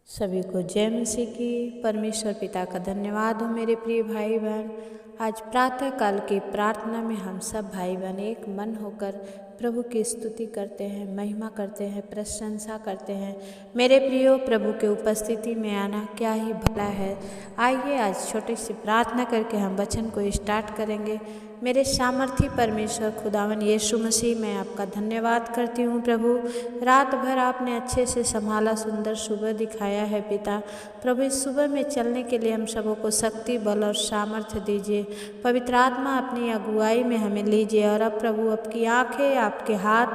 सभी को जय मसीह की। परमेश्वर पिता का धन्यवाद हो मेरे प्रिय भाई बहन। आज प्रातः काल की प्रार्थना में हम सब भाई बहन एक मन होकर प्रभु की स्तुति करते हैं, महिमा करते हैं, प्रशंसा करते हैं। मेरे प्रियो, प्रभु के उपस्थिति में आना क्या ही भला है। आइए आज छोटी सी प्रार्थना करके हम वचन को स्टार्ट करेंगे। मेरे सामर्थी परमेश्वर खुदावन यीशु मसीह, मैं आपका धन्यवाद करती हूँ प्रभु। रात भर आपने अच्छे से संभाला, सुंदर सुबह दिखाया है पिता। प्रभु इस सुबह में चलने के लिए हम सबों को शक्ति, बल और सामर्थ्य दीजिए। पवित्र आत्मा अपनी अगुवाई में हमें लीजिए। और अब प्रभु आपकी आँखें, आपके हाथ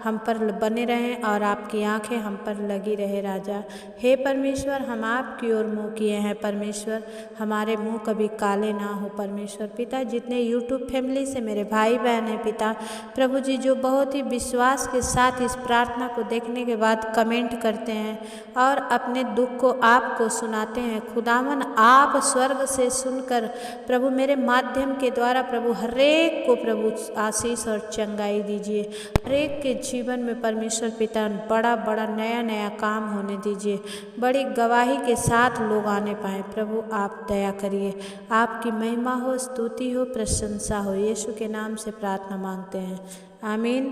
हम पर बने रहें और आपकी आँखें हम पर लगी रहे राजा। हे परमेश्वर, हम आपकी ओर मुँह किए हैं परमेश्वर, हमारे मुँह कभी काले ना हो परमेश्वर पिता। जितने यूट्यूब फैमिली से मेरे भाई बहन हैं पिता, प्रभु जी जो बहुत ही विश्वास के साथ इस प्रार्थना को देखने के बाद कमेंट करते हैं और अपने दुख को आपको सुनाते हैं, खुदावन आप स्वर्ग से सुनकर प्रभु मेरे माध्यम के द्वारा प्रभु हरेक को प्रभु आशीष और चंगाई दीजिए। हरेक के जीवन में परमेश्वर पिता बड़ा बड़ा नया नया काम होने दीजिए। बड़ी गवाही के साथ लोग आने पाएँ प्रभु, आप दया करिए। आपकी महिमा हो, स्तुति हो, प्रशंसा हो। यीशु के नाम से प्रार्थना मांगते हैं, आमीन।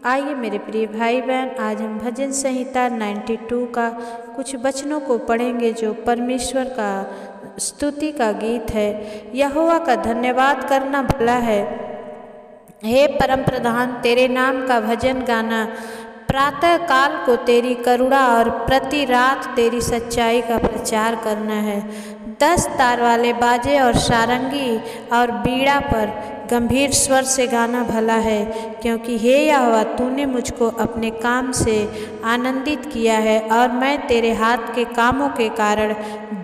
आइए मेरे प्रिय भाई बहन, आज हम भजन संहिता 92 का कुछ वचनों को पढ़ेंगे जो परमेश्वर का स्तुति का गीत है। यहोवा का धन्यवाद करना भला है, हे परम प्रधान तेरे नाम का भजन गाना। प्रातः काल को तेरी करुणा और प्रति रात तेरी सच्चाई का प्रचार करना है। 10 तार वाले बाजे और सारंगी और बीड़ा पर गंभीर स्वर से गाना भला है, क्योंकि हे यहोवा तूने मुझको अपने काम से आनंदित किया है और मैं तेरे हाथ के कामों के कारण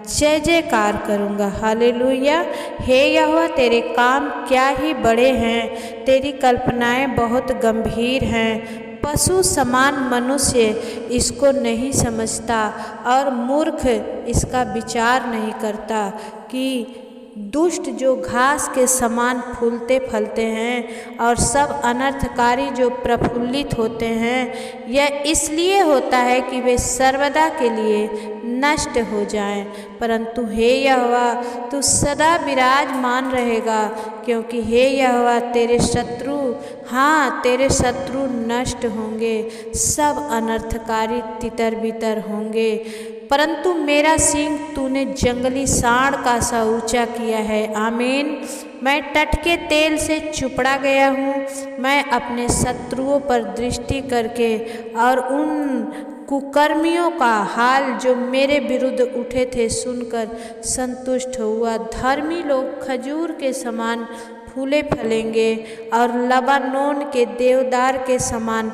जय जयकार करूँगा। हालेलुया। हे यहोवा तेरे काम क्या ही बड़े हैं, तेरी कल्पनाएं बहुत गंभीर हैं। पशु समान मनुष्य इसको नहीं समझता और मूर्ख इसका विचार नहीं करता कि दुष्ट जो घास के समान फूलते फलते हैं और सब अनर्थकारी जो प्रफुल्लित होते हैं, यह इसलिए होता है कि वे सर्वदा के लिए नष्ट हो जाएं। परंतु हे यहोवा तू सदा विराजमान रहेगा, क्योंकि हे यहोवा तेरे शत्रु, हाँ तेरे शत्रु नष्ट होंगे, सब अनर्थकारी तितर बितर होंगे। परंतु मेरा सींग तूने जंगली सांड का सा ऊंचा किया है। आमीन। मैं तट के तेल से चुपड़ा गया हूँ। मैं अपने शत्रुओं पर दृष्टि करके और उन कुकर्मियों का हाल जो मेरे विरुद्ध उठे थे सुनकर संतुष्ट हुआ। धर्मी लोग खजूर के समान फूले फलेंगे और लबानोन के देवदार के समान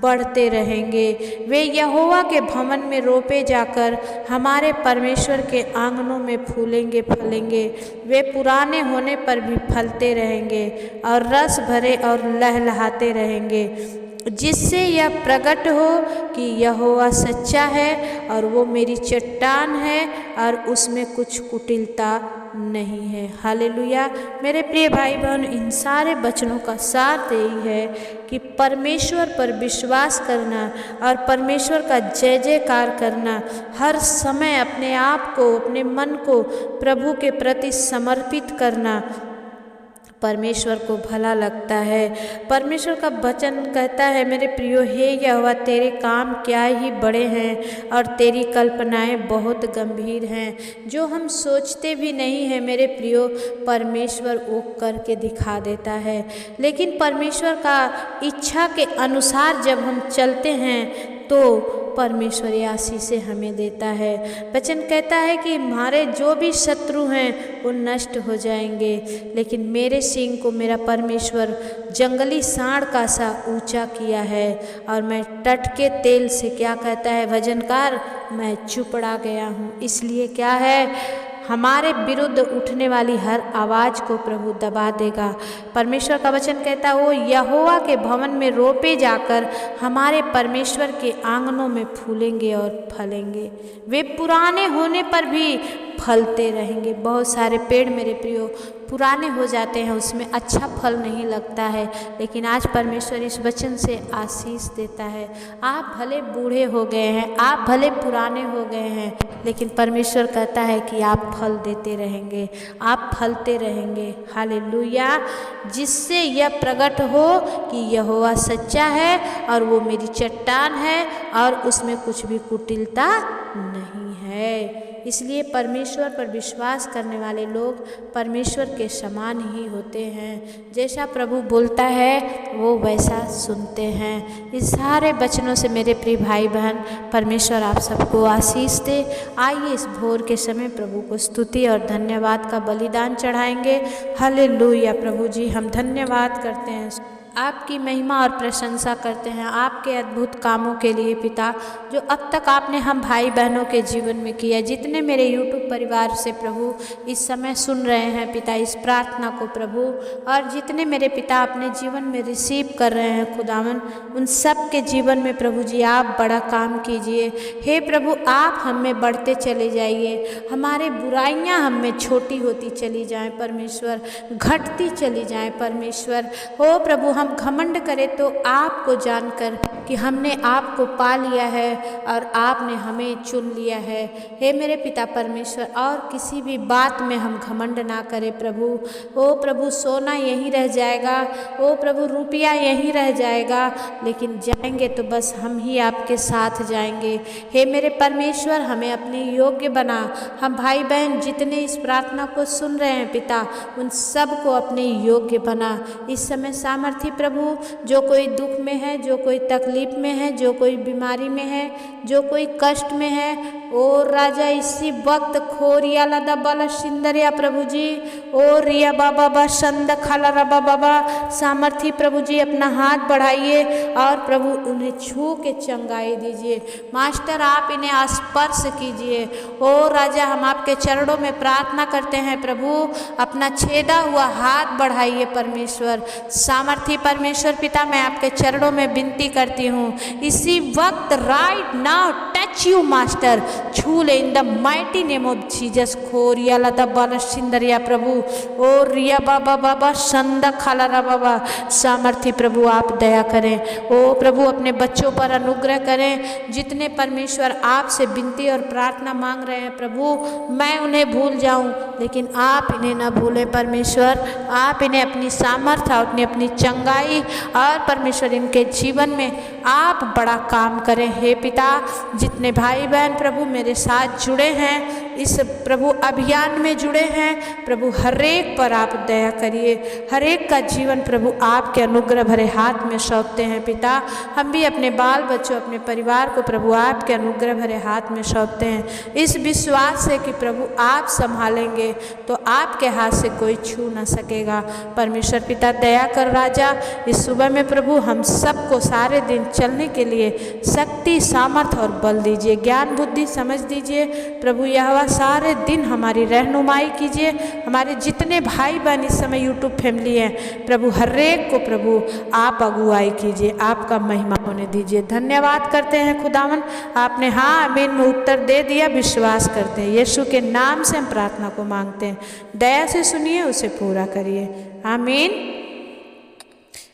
बढ़ते रहेंगे। वे यहोवा के भवन में रोपे जाकर हमारे परमेश्वर के आंगनों में फूलेंगे फलेंगे। वे पुराने होने पर भी फलते रहेंगे और रस भरे और लहलहाते रहेंगे, जिससे यह प्रकट हो कि यहोवा सच्चा है और वो मेरी चट्टान है और उसमें कुछ कुटिलता नहीं है। हालेलुया। मेरे प्रिय भाई बहन, इन सारे वचनों का सार यही है कि परमेश्वर पर विश्वास करना और परमेश्वर का जय जयकार करना, हर समय अपने आप को, अपने मन को प्रभु के प्रति समर्पित करना परमेश्वर को भला लगता है। परमेश्वर का वचन कहता है, मेरे प्रियो हे यहोवा तेरे काम क्या ही बड़े हैं और तेरी कल्पनाएं बहुत गंभीर हैं। जो हम सोचते भी नहीं हैं मेरे प्रियो, परमेश्वर वो करके दिखा देता है। लेकिन परमेश्वर का इच्छा के अनुसार जब हम चलते हैं तो परमेश्वर आशीष हमें देता है। वचन कहता है कि हमारे जो भी शत्रु हैं वो नष्ट हो जाएंगे, लेकिन मेरे सींग को मेरा परमेश्वर जंगली सांड का सा ऊंचा किया है और मैं तट के तेल से, क्या कहता है भजनकार, मैं चुपड़ा गया हूँ। इसलिए क्या है, हमारे विरुद्ध उठने वाली हर आवाज़ को प्रभु दबा देगा। परमेश्वर का वचन कहता है वो यहोवा के भवन में रोपे जाकर हमारे परमेश्वर के आंगनों में फूलेंगे और फलेंगे। वे पुराने होने पर भी फलते रहेंगे। बहुत सारे पेड़ मेरे प्रियो पुराने हो जाते हैं, उसमें अच्छा फल नहीं लगता है, लेकिन आज परमेश्वर इस वचन से आशीष देता है। आप भले बूढ़े हो गए हैं, आप भले पुराने हो गए हैं, लेकिन परमेश्वर कहता है कि आप फल देते रहेंगे, आप फलते रहेंगे। हालेलुया। जिससे यह प्रकट हो कि यहोवा सच्चा है और वो मेरी चट्टान है और उसमें कुछ भी कुटिलता नहीं है। इसलिए परमेश्वर पर विश्वास करने वाले लोग परमेश्वर के समान ही होते हैं। जैसा प्रभु बोलता है वो वैसा सुनते हैं। इस सारे वचनों से मेरे प्रिय भाई बहन परमेश्वर आप सबको आशीष दे। आइए इस भोर के समय प्रभु को स्तुति और धन्यवाद का बलिदान चढ़ाएंगे। हालेलुया। प्रभु जी हम धन्यवाद करते हैं, आपकी महिमा और प्रशंसा करते हैं आपके अद्भुत कामों के लिए पिता, जो अब तक आपने हम भाई बहनों के जीवन में किया। जितने मेरे YouTube परिवार से प्रभु इस समय सुन रहे हैं पिता इस प्रार्थना को प्रभु, और जितने मेरे पिता अपने जीवन में रिसीव कर रहे हैं खुदावन, उन सब के जीवन में प्रभु जी आप बड़ा काम कीजिए। हे प्रभु आप हम में बढ़ते चले जाइए, हमारे बुराइयाँ हम में छोटी होती चली जाएँ परमेश्वर, घटती चली जाएँ परमेश्वर। हो प्रभु हम घमंड करें तो आपको जानकर कि हमने आपको पा लिया है और आपने हमें चुन लिया है। हे मेरे पिता परमेश्वर, और किसी भी बात में हम घमंड ना करें प्रभु। ओ प्रभु सोना यहीं रह जाएगा, ओ प्रभु रुपया यहीं रह जाएगा, लेकिन जाएंगे तो बस हम ही आपके साथ जाएंगे। हे मेरे परमेश्वर हमें अपने योग्य बना। हम भाई बहन जितने इस प्रार्थना को सुन रहे हैं पिता, उन सब को अपने योग्य बना। इस समय सामर्थ्य प्रभु, जो कोई दुख में है, जो कोई तकलीफ में है, जो कोई बीमारी में है, जो कोई कष्ट में है, ओ राजा इसी वक्त खोरिया लदा बल सिंदरिया प्रभु जी, ओ रिया बाबा बा संद खाला रबा बाबा, सामर्थ्य प्रभु जी अपना हाथ बढ़ाइए और प्रभु उन्हें छू के चंगाई दीजिए। मास्टर आप इन्हें स्पर्श कीजिए। ओ राजा हम आपके चरणों में प्रार्थना करते हैं प्रभु, अपना छेदा हुआ हाथ बढ़ाइए परमेश्वर। सामर्थ्य परमेश्वर पिता मैं आपके चरणों में विनती करती हूँ, इसी वक्त right now touch you master, छू ले in the mighty name of Jesus. खोरिया लता बाला सिंदरिया प्रभु, ओ रिया बाबा बाबा संदा खाला रा बाबा। सामर्थ्य प्रभु आप दया करें, ओ प्रभु अपने बच्चों पर अनुग्रह करें। जितने परमेश्वर आपसे विनती और प्रार्थना मांग रहे हैं प्रभु, मैं उन्हें भूल जाऊं, लेकिन आप इन्हें ना भूलें परमेश्वर। आप इन्हें अपनी सामर्थ्य और अपनी चंगाई और परमेश्वर इनके जीवन में आप बड़ा काम करें। हे पिता जितने भाई बहन प्रभु मेरे साथ जुड़े हैं, इस प्रभु अभियान में जुड़े हैं प्रभु, हर एक पर आप दया करिए। हर एक का जीवन प्रभु आपके अनुग्रह भरे हाथ में सौंपते हैं पिता। हम भी अपने बाल बच्चों अपने परिवार को प्रभु आपके अनुग्रह भरे हाथ में सौंपते हैं, इस विश्वास से कि प्रभु आप संभालेंगे तो आपके हाथ से कोई छू ना सकेगा। परमेश्वर पिता दया कर राजा, इस सुबह में प्रभु हम सबको सारे दिन चलने के लिए शक्ति सामर्थ और बल दीजिए, ज्ञान बुद्धि समझ दीजिए प्रभु। यह सारे दिन हमारी रहनुमाई कीजिए। हमारे जितने भाई बहन इस समय यूट्यूब फैमिली हैं प्रभु, हर एक को प्रभु आप अगुवाई कीजिए, आपका महिमा होने दीजिए। धन्यवाद करते हैं खुदावन, आपने हाँ आमीन में उत्तर दे दिया, विश्वास करते हैं। यीशु के नाम से हम प्रार्थना को मांगते हैं, दया से सुनिए, उसे पूरा करिए, आमीन।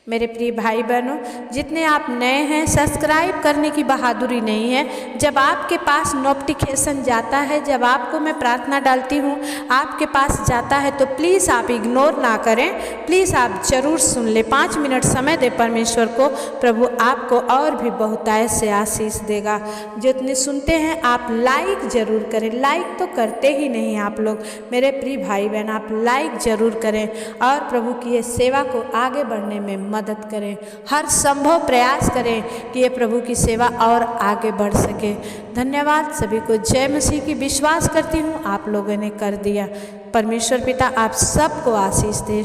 मेरे प्रिय भाई बहनों, जितने आप नए हैं सब्सक्राइब करने की बहादुरी नहीं है। जब आपके पास नोटिफिकेशन जाता है, जब आपको मैं प्रार्थना डालती हूँ आपके पास जाता है, तो प्लीज़ आप इग्नोर ना करें, प्लीज़ आप ज़रूर सुन ले। 5 मिनट समय दे परमेश्वर को, प्रभु आपको और भी बहुतायत से आशीष देगा। जितने सुनते हैं आप लाइक ज़रूर करें, लाइक तो करते ही नहीं आप लोग मेरे प्रिय भाई बहन, आप लाइक ज़रूर करें और प्रभु की ये सेवा को आगे बढ़ने में मदद करें। हर संभव प्रयास करें कि ये प्रभु की सेवा और आगे बढ़ सके। धन्यवाद सभी को, जय मसीह की। विश्वास करती हूँ आप लोगों ने कर दिया। परमेश्वर पिता आप सबको आशीष दे।